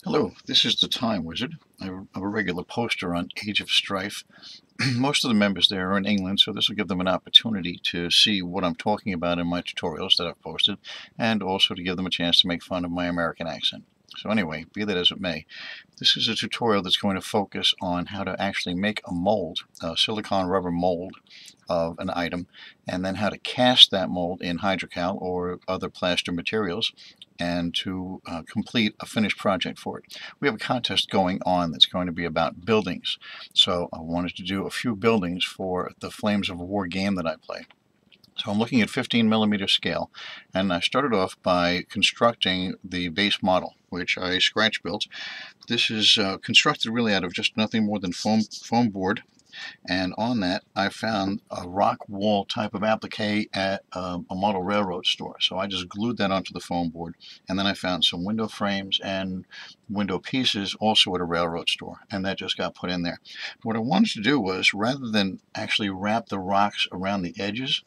Hello, this is the Time Wizard. I'm a regular poster on Age of Strife. Most of the members there are in England, so this will give them an opportunity to see what I'm talking about in my tutorials that I've posted, and also to give them a chance to make fun of my American accent. So anyway, be that as it may, this is a tutorial that's going to focus on how to actually make a mold, a silicone rubber mold of an item, and then how to cast that mold in hydrocal or other plaster materials and to complete a finished project for it. We have a contest going on that's going to be about buildings. So I wanted to do a few buildings for the Flames of War game that I play. So I'm looking at 15mm scale, and I started off by constructing the base model, which I scratch built. This is constructed really out of just nothing more than foam board, and on that I found a rock wall type of applique at a model railroad store. So I just glued that onto the foam board, and then I found some window frames and window pieces also at a railroad store, and that just got put in there. What I wanted to do was, rather than actually wrap the rocks around the edges,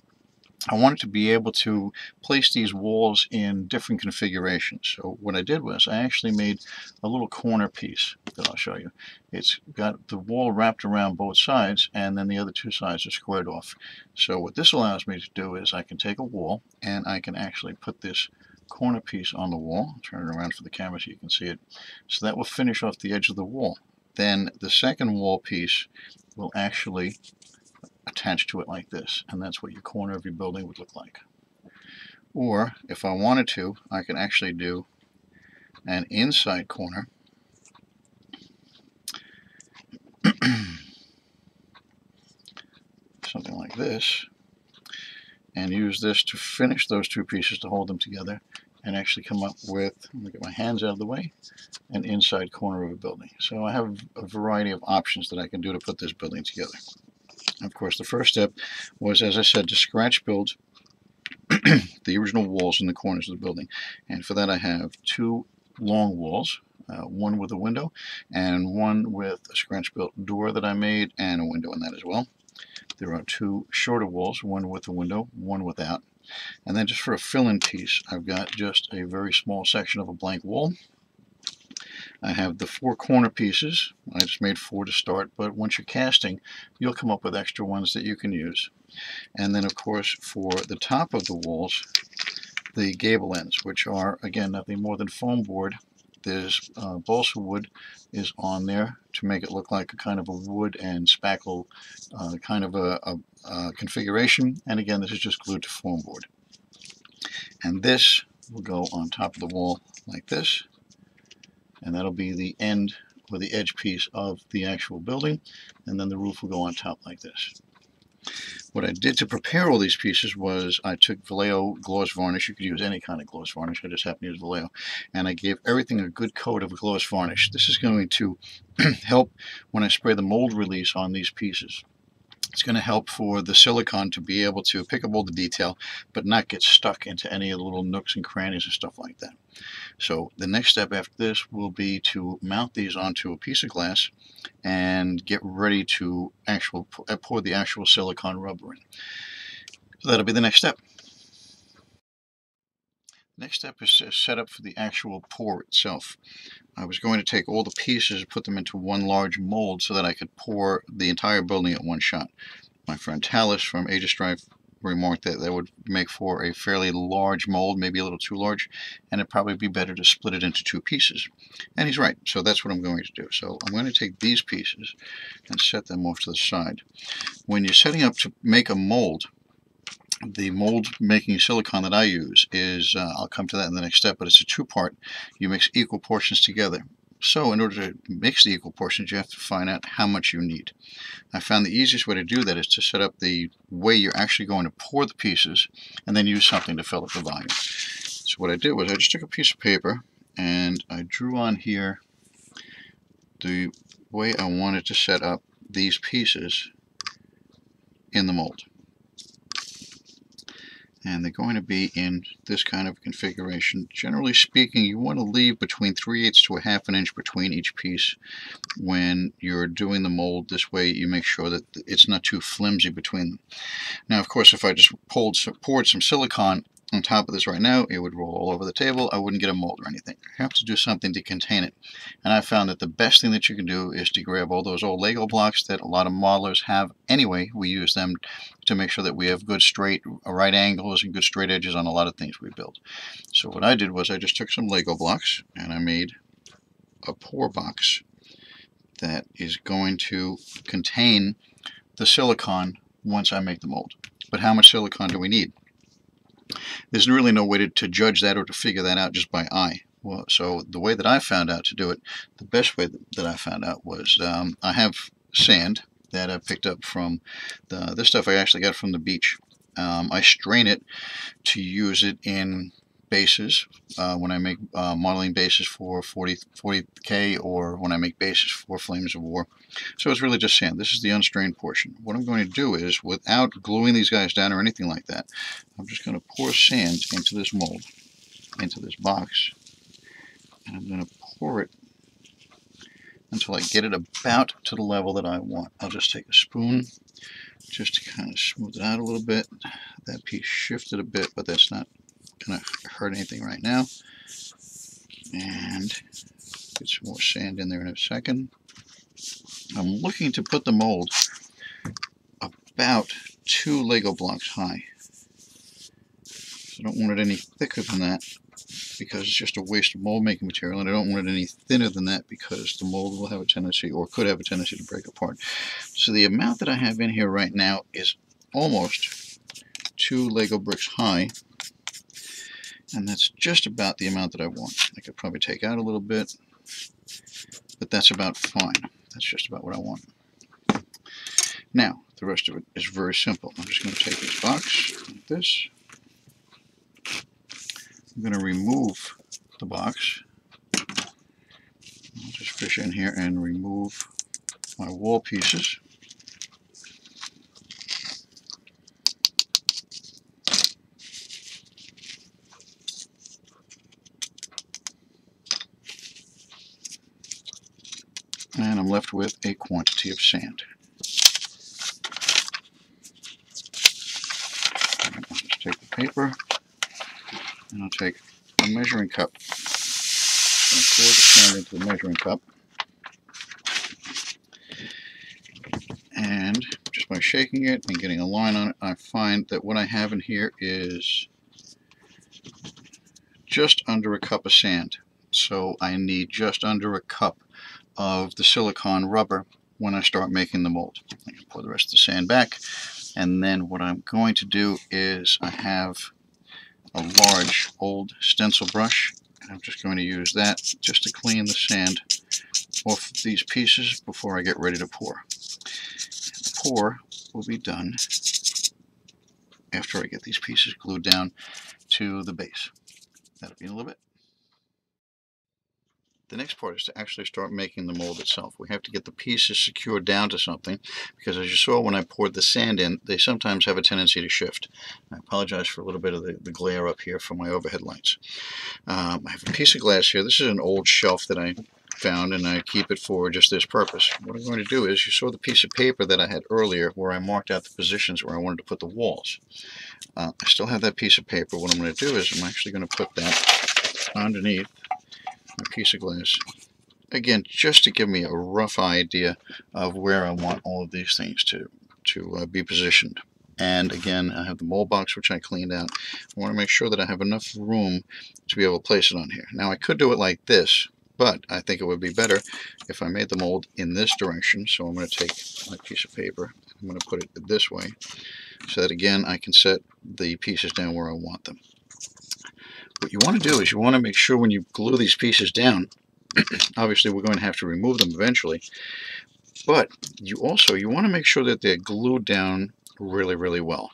I wanted to be able to place these walls in different configurations. So what I did was I actually made a little corner piece that I'll show you. It's got the wall wrapped around both sides, and then the other two sides are squared off. So what this allows me to do is I can take a wall and I can actually put this corner piece on the wall. I'll turn it around for the camera so you can see it. So that will finish off the edge of the wall. Then the second wall piece will actually attached to it like this, and that's what your corner of your building would look like. Or if I wanted to, I can actually do an inside corner something like this, and use this to finish those two pieces to hold them together, and actually come up with, let me get my hands out of the way, an inside corner of a building. So I have a variety of options that I can do to put this building together. Of course, the first step was, as I said, to scratch build the original walls in the corners of the building. And for that I have two long walls, one with a window and one with a scratch built door that I made and a window in that as well. There are two shorter walls, one with a window, one without. And then just for a fill-in piece, I've got just a very small section of a blank wall. I have the four corner pieces. I just made four to start, but once you're casting, you'll come up with extra ones that you can use. And then, of course, for the top of the walls, the gable ends, which are, again, nothing more than foam board. There's balsa wood is on there to make it look like a kind of a wood and spackle kind of a configuration. And again, this is just glued to foam board. And this will go on top of the wall like this. And that'll be the end or the edge piece of the actual building, and then the roof will go on top like this. What I did to prepare all these pieces was I took Vallejo gloss varnish. You could use any kind of gloss varnish. I just happen to use Vallejo. And I gave everything a good coat of gloss varnish. This is going to help when I spray the mold release on these pieces. It's going to help for the silicone to be able to pick up all the detail but not get stuck into any of the little nooks and crannies and stuff like that. So the next step after this will be to mount these onto a piece of glass and get ready to pour the actual silicone rubber in. So that'll be the next step. Next step is to set up for the actual pour itself. I was going to take all the pieces, put them into one large mold so that I could pour the entire building at one shot. My friend Talis from Age of Strife remarked that that would make for a fairly large mold, maybe a little too large, and it'd probably be better to split it into two pieces. And he's right, so that's what I'm going to do. So I'm going to take these pieces and set them off to the side. When you're setting up to make a mold, the mold making silicone that I use is, I'll come to that in the next step, but it's a two-part. You mix equal portions together. So in order to mix the equal portions, you have to find out how much you need. I found the easiest way to do that is to set up the way you're actually going to pour the pieces and then use something to fill up the volume. So what I did was I just took a piece of paper and I drew on here the way I wanted to set up these pieces in the mold. And they're going to be in this kind of configuration. Generally speaking, you want to leave between 3/8 to a ½ an inch between each piece when you're doing the mold. This way you make sure that it's not too flimsy between them. Now, of course, if I just poured some silicone on top of this right now, it would roll all over the table. I wouldn't get a mold or anything. You have to do something to contain it. And I found that the best thing that you can do is to grab all those old Lego blocks that a lot of modelers have anyway. We use them to make sure that we have good straight right angles and good straight edges on a lot of things we build. So what I did was I just took some Lego blocks and I made a pour box that is going to contain the silicone once I make the mold. But how much silicone do we need? There's really no way to judge that or to figure that out just by eye. Well, so the way that I found out to do it, the best way that I found out was I have sand that I picked up from this stuff I actually got from the beach. I strain it to use it in bases when I make modeling bases for 40K or when I make bases for Flames of War. So it's really just sand. This is the unstrained portion. What I'm going to do is, without gluing these guys down or anything like that, I'm just going to pour sand into this mold, into this box, and I'm going to pour it until I get it about to the level that I want. I'll just take a spoon just to kind of smooth it out a little bit. That piece shifted a bit, but that's not going to hurt anything right now. And get some more sand in there in a second. I'm looking to put the mold about 2 Lego blocks high. So I don't want it any thicker than that because it's just a waste of mold making material, and I don't want it any thinner than that because the mold will have a tendency, or could have a tendency, to break apart. So the amount that I have in here right now is almost 2 Lego bricks high, and that's just about the amount that I want. I could probably take out a little bit, but that's about fine. That's just about what I want. Now, the rest of it is very simple. I'm just going to take this box like this. I'm going to remove the box. I'll just fish in here and remove my wall pieces. And I'm left with a quantity of sand. I'll just take the paper and I'll take a measuring cup. I'm going to pour the sand into the measuring cup. And just by shaking it and getting a line on it, I find that what I have in here is just under a cup of sand. So I need just under a cup of the silicone rubber when I start making the mold. I can pour the rest of the sand back, and then what I'm going to do is I have a large old stencil brush, and I'm just going to use that just to clean the sand off these pieces before I get ready to pour. The pour will be done after I get these pieces glued down to the base. That'll be in a little bit. The next part is to actually start making the mold itself. We have to get the pieces secured down to something, because as you saw when I poured the sand in, they sometimes have a tendency to shift. I apologize for a little bit of the glare up here from my overhead lights. I have a piece of glass here. This is an old shelf that I found, and I keep it for just this purpose. What I'm going to do is, you saw the piece of paper that I had earlier where I marked out the positions where I wanted to put the walls. I still have that piece of paper. What I'm going to do is I'm actually going to put that underneath a piece of glass, again, just to give me a rough idea of where I want all of these things to be positioned. And again, I have the mold box, which I cleaned out. I want to make sure that I have enough room to be able to place it on here. Now, I could do it like this, but I think it would be better if I made the mold in this direction. So I'm going to take my piece of paper, I'm going to put it this way, so that again I can set the pieces down where I want them. What you want to do is you want to make sure when you glue these pieces down, obviously we're going to have to remove them eventually, but you want to make sure that they're glued down really, really well.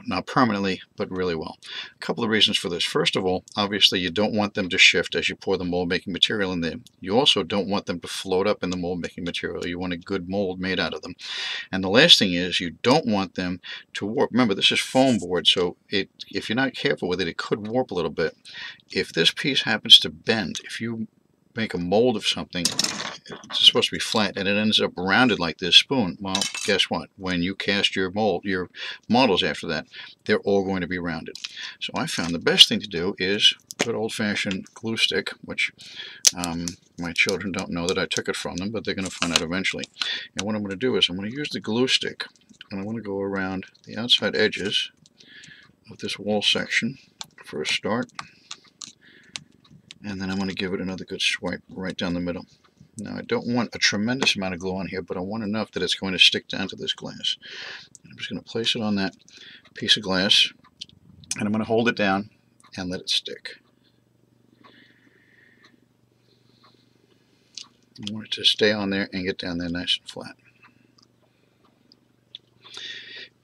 Not permanently, but really well. A couple of reasons for this. First of all, obviously you don't want them to shift as you pour the mold making material in there. You also don't want them to float up in the mold making material. You want a good mold made out of them. And the last thing is, you don't want them to warp. Remember, this is foam board, so if you're not careful with it, it could warp a little bit. If this piece happens to bend, if you make a mold of something it's supposed to be flat, and it ends up rounded like this spoon. Well, guess what? When you cast your models after that, they're all going to be rounded. So I found the best thing to do is good old-fashioned glue stick, which my children don't know that I took it from them, but they're going to find out eventually. And what I'm going to do is I'm going to use the glue stick, and I want to go around the outside edges of this wall section for a start, and then I'm going to give it another good swipe right down the middle. Now I don't want a tremendous amount of glue on here, but I want enough that it's going to stick down to this glass. I'm just going to place it on that piece of glass, and I'm going to hold it down and let it stick. I want it to stay on there and get down there nice and flat.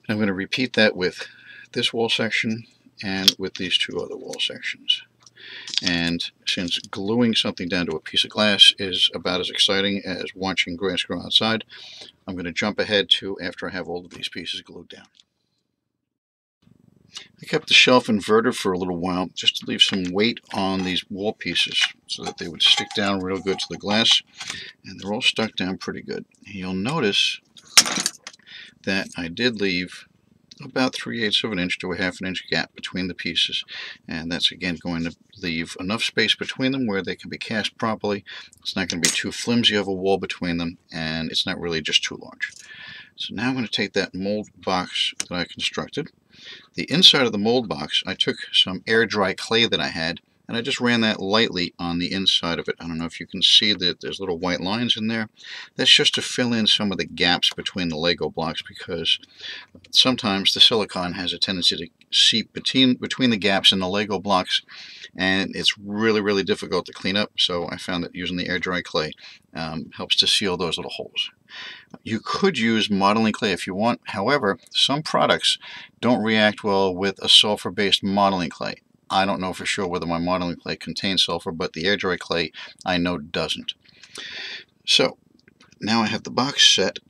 I'm going to repeat that with this wall section and with these two other wall sections. And since gluing something down to a piece of glass is about as exciting as watching grass grow outside, I'm going to jump ahead to after I have all of these pieces glued down. I kept the shelf inverted for a little while just to leave some weight on these wall pieces so that they would stick down real good to the glass, and they're all stuck down pretty good. And you'll notice that I did leave about 3/8 of an inch to a 1/2 inch gap between the pieces, and that's again going to leave enough space between them where they can be cast properly. It's not going to be too flimsy of a wall between them, and it's not really just too large. So now I'm going to take that mold box that I constructed. The inside of the mold box, I took some air dry clay that I had, and I just ran that lightly on the inside of it. I don't know if you can see that there's little white lines in there. That's just to fill in some of the gaps between the Lego blocks, because sometimes the silicone has a tendency to seep between the gaps in the Lego blocks, and it's really difficult to clean up. So I found that using the air dry clay helps to seal those little holes. You could use modeling clay if you want. However, some products don't react well with a sulfur-based modeling clay. I don't know for sure whether my modeling clay contains sulfur, but the air dry clay I know doesn't. So now I have the box set.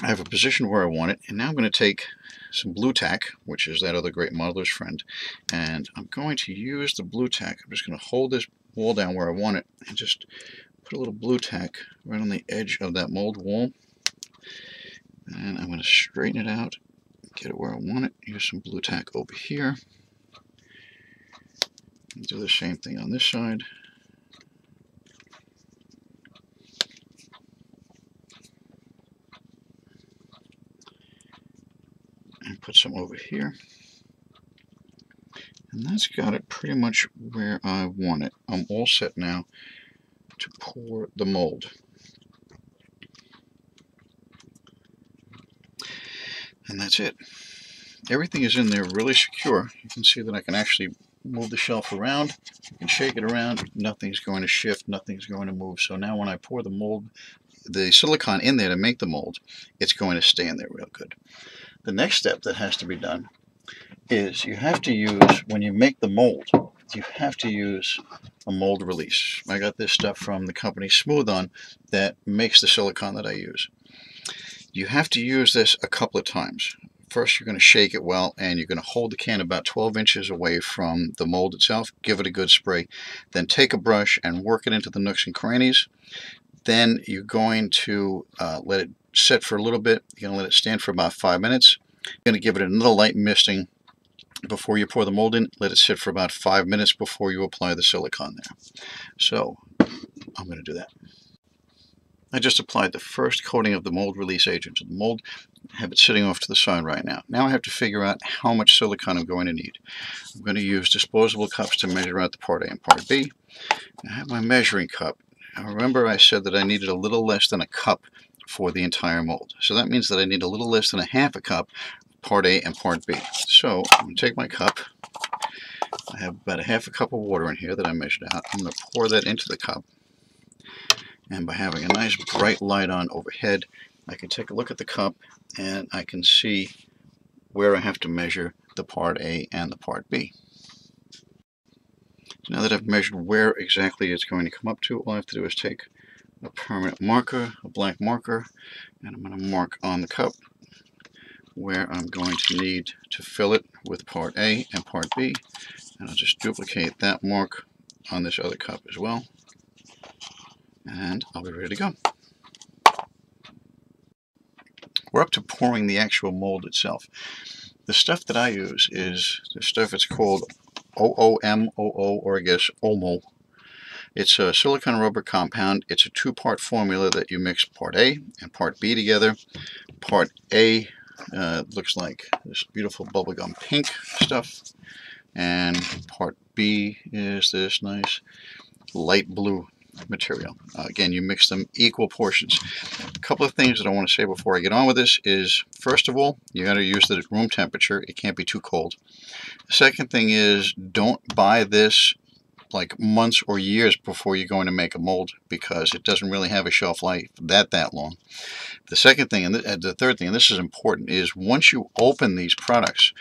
I have a position where I want it, and now I'm going to take some blue tack, which is that other great modeler's friend, and I'm going to use the blue tack. I'm just going to hold this wall down where I want it and just put a little blue tack right on the edge of that mold wall, and I'm going to straighten it out, get it where I want it, use some blue tack over here, and do the same thing on this side. And put some over here. And that's got it pretty much where I want it. I'm all set now to pour the mold. And that's it. Everything is in there really secure. You can see that I can actually move the shelf around. You can shake it around. Nothing's going to shift. Nothing's going to move. So now when I pour the mold, the silicone in there to make the mold, it's going to stay in there real good. The next step that has to be done is you have to use, when you make the mold, you have to use a mold release. I got this stuff from the company Smooth-On that makes the silicone that I use. You have to use this a couple of times. First, you're going to shake it well, and you're going to hold the can about 12 inches away from the mold itself. Give it a good spray. Then take a brush and work it into the nooks and crannies. Then you're going to let it set for a little bit. You're going to let it stand for about 5 minutes. You're going to give it another light misting before you pour the mold in. Let it sit for about 5 minutes before you apply the silicone there. So I'm going to do that. I just applied the first coating of the mold release agent to the mold. I have it sitting off to the side right now. Now I have to figure out how much silicone I'm going to need. I'm going to use disposable cups to measure out the part A and part B. I have my measuring cup. Now remember I said that I needed a little less than a cup for the entire mold. So that means that I need a little less than a half a cup, part A and part B. So I'm going to take my cup. I have about a half a cup of water in here that I measured out. I'm going to pour that into the cup. And by having a nice bright light on overhead, I can take a look at the cup and I can see where I have to measure the part A and the part B. So now that I've measured where exactly it's going to come up to, all I have to do is take a permanent marker, a black marker, and I'm going to mark on the cup where I'm going to need to fill it with part A and part B, and I'll just duplicate that mark on this other cup as well. and I'll be ready to go. We're up to pouring the actual mold itself. The stuff that I use is the stuff it's called OOMOO, or I guess OMO. It's a silicone rubber compound. It's a two-part formula that you mix part A and part B together. Part A looks like this beautiful bubblegum pink stuff, and part B is this nice light blue material. Again, you mix them equal portions. A couple of things that I want to say before I get on with this is, first of all, you got to use it at room temperature. It can't be too cold. The second thing is, don't buy this like months or years before you're going to make a mold, because it doesn't really have a shelf life that long. The second thing, and the third thing, and this is important, is once you open these products,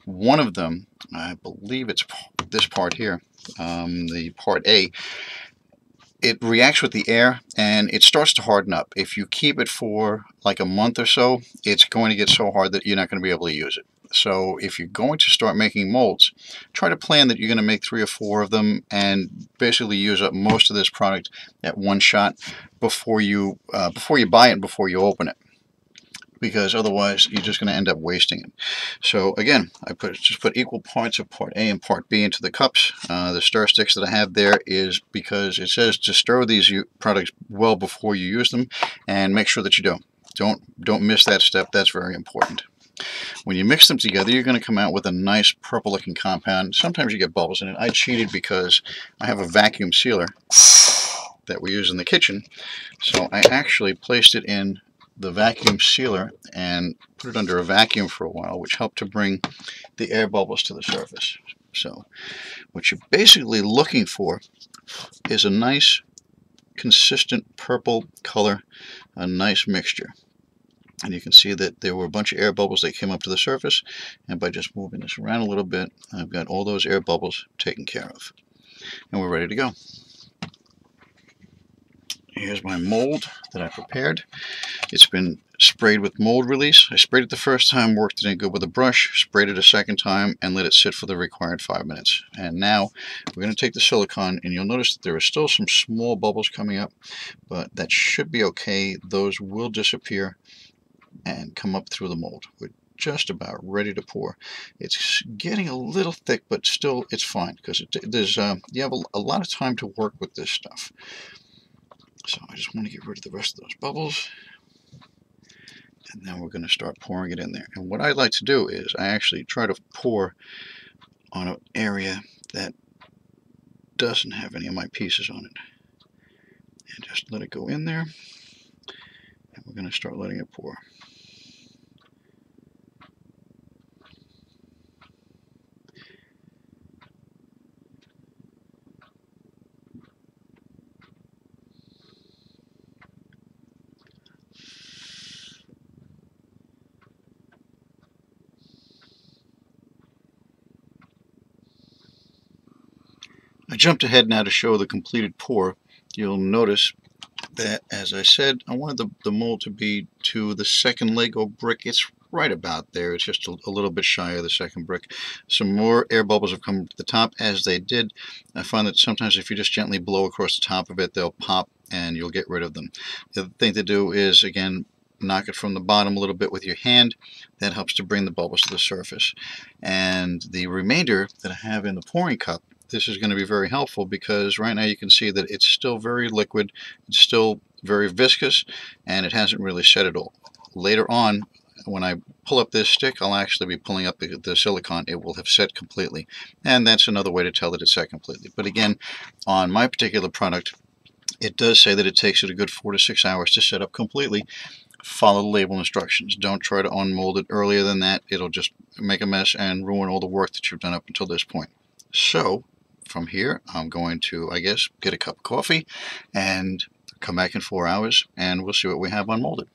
one of them, I believe it's this part here, the part A, it reacts with the air and it starts to harden up. If you keep it for like a month or so, it's going to get so hard that you're not going to be able to use it. So if you're going to start making molds, try to plan that you're going to make 3 or 4 of them and basically use up most of this product at one shot before you buy it and before you open it, because otherwise you're just going to end up wasting it. So again, I just put equal parts of part A and part B into the cups. The stir sticks that I have there is because it says to stir these products well before you use them, and make sure that you don't miss that step. That's very important. When you mix them together, you're going to come out with a nice purple looking compound. Sometimes you get bubbles in it. I cheated because I have a vacuum sealer that we use in the kitchen, so I actually placed it in the vacuum sealer and put it under a vacuum for a while, which helped to bring the air bubbles to the surface. So what you're basically looking for is a nice consistent purple color, a nice mixture. And you can see that there were a bunch of air bubbles that came up to the surface, and by just moving this around a little bit, I've got all those air bubbles taken care of. And we're ready to go. Here's my mold that I prepared. It's been sprayed with mold release. I sprayed it the first time, worked it in good with a brush, sprayed it a second time, and let it sit for the required 5 minutes. And now we're going to take the silicone, and you'll notice that there are still some small bubbles coming up, but that should be okay. Those will disappear and come up through the mold. We're just about ready to pour. It's getting a little thick, but still it's fine, because you have a lot of time to work with this stuff. So I just want to get rid of the rest of those bubbles, and then we're going to start pouring it in there. And what I like to do is I actually try to pour on an area that doesn't have any of my pieces on it, and just let it go in there, and we're going to start letting it pour. I jumped ahead now to show the completed pour. You'll notice that, as I said, I wanted the mold to be to the second Lego brick. It's right about there. It's just a little bit shy of the second brick. Some more air bubbles have come to the top. As they did, I find that sometimes if you just gently blow across the top of it, they'll pop and you'll get rid of them. The other thing to do is, again, knock it from the bottom a little bit with your hand. That helps to bring the bubbles to the surface. And the remainder that I have in the pouring cup, this is going to be very helpful, because right now you can see that it's still very liquid, it's still very viscous, and it hasn't really set at all. Later on, when I pull up this stick, I'll actually be pulling up the silicone. It will have set completely, and that's another way to tell that it's set completely. But again, on my particular product, it does say that it takes it a good 4 to 6 hours to set up completely. Follow the label instructions. Don't try to unmold it earlier than that. It'll just make a mess and ruin all the work that you've done up until this point. So from here, I'm going to, I guess, get a cup of coffee and come back in 4 hours, and we'll see what we have unmolded.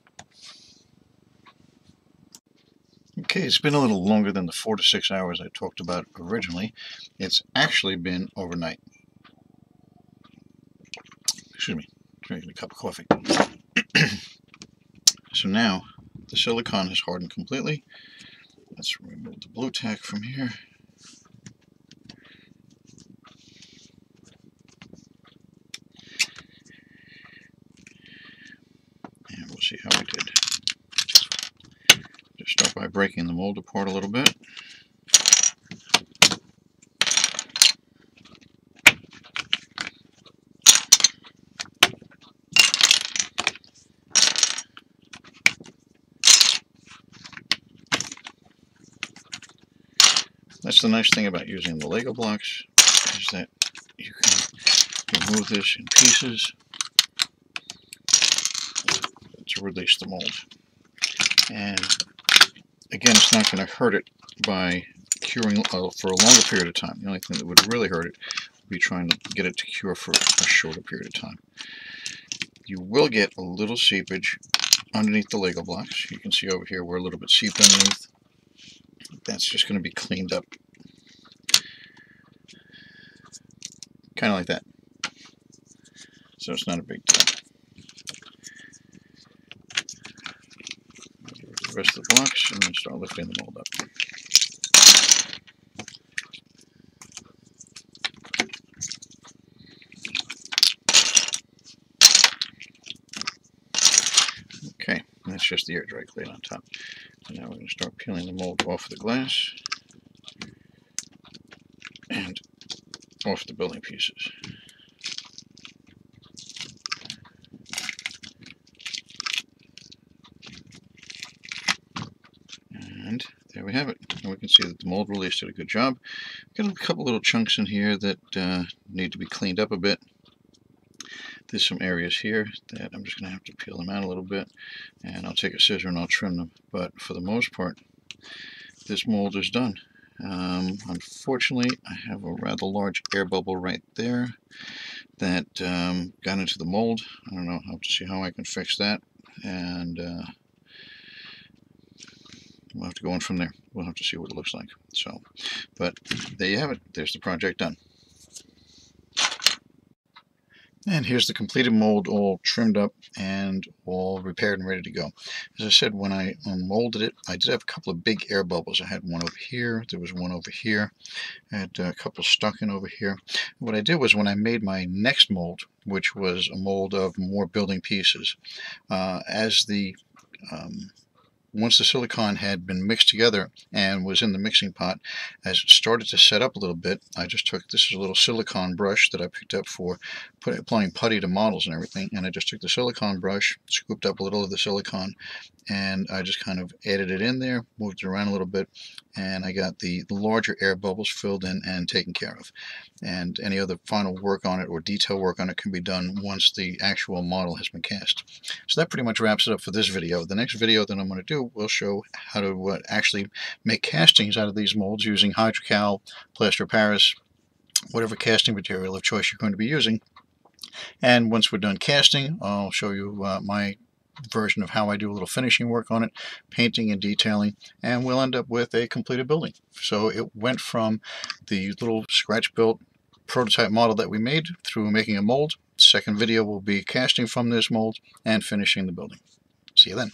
Okay, it's been a little longer than the 4 to 6 hours I talked about originally. It's actually been overnight. Excuse me, drinking a cup of coffee. So now the silicone has hardened completely. Let's remove the blue tack from here. see how we did. Just start by breaking the mold apart a little bit. That's the nice thing about using the Lego blocks, is that you can remove this in pieces to release the mold. And again, it's not going to hurt it by curing for a longer period of time. The only thing that would really hurt it would be trying to get it to cure for a shorter period of time. You will get a little seepage underneath the Lego blocks. You can see over here we're a little bit seeped underneath. That's just going to be cleaned up. Kind of like that. So it's not a big deal. Get rid of the rest of the blocks and then start lifting the mold up. Okay, and that's just the air dry clay on top. And now we're going to start peeling the mold off of the glass and off the building pieces. And there we have it. And we can see that the mold release did a good job. Got a couple little chunks in here that need to be cleaned up a bit. There's some areas here that I'm just going to have to peel them out a little bit, and I'll take a scissor and I'll trim them. But for the most part, this mold is done. Unfortunately, I have a rather large air bubble right there that got into the mold. I don't know how to see how I can fix that, and we'll have to go in from there. We'll have to see what it looks like. So, but there you have it. There's the project done. And here's the completed mold, all trimmed up and all repaired and ready to go. As I said, when I molded it, I did have a couple of big air bubbles. I had one over here, there was one over here, I had a couple stuck in over here. What I did was, when I made my next mold, which was a mold of more building pieces, once the silicone had been mixed together and was in the mixing pot, as it started to set up a little bit, I just took, this is a little silicone brush that I picked up for applying putty to models and everything, and I just took the silicone brush, scooped up a little of the silicone, and I just kind of added it in there, moved it around a little bit, and I got the larger air bubbles filled in and taken care of. And any other final work on it or detail work on it can be done once the actual model has been cast. So that pretty much wraps it up for this video. The next video that I'm going to do will show how to actually make castings out of these molds using Hydrocal, plaster of Paris, whatever casting material of choice you're going to be using. And once we're done casting, I'll show you my version of how I do a little finishing work on it, painting and detailing, and we'll end up with a completed building. So it went from the little scratch-built prototype model that we made through making a mold. Second video will be casting from this mold and finishing the building. See you then.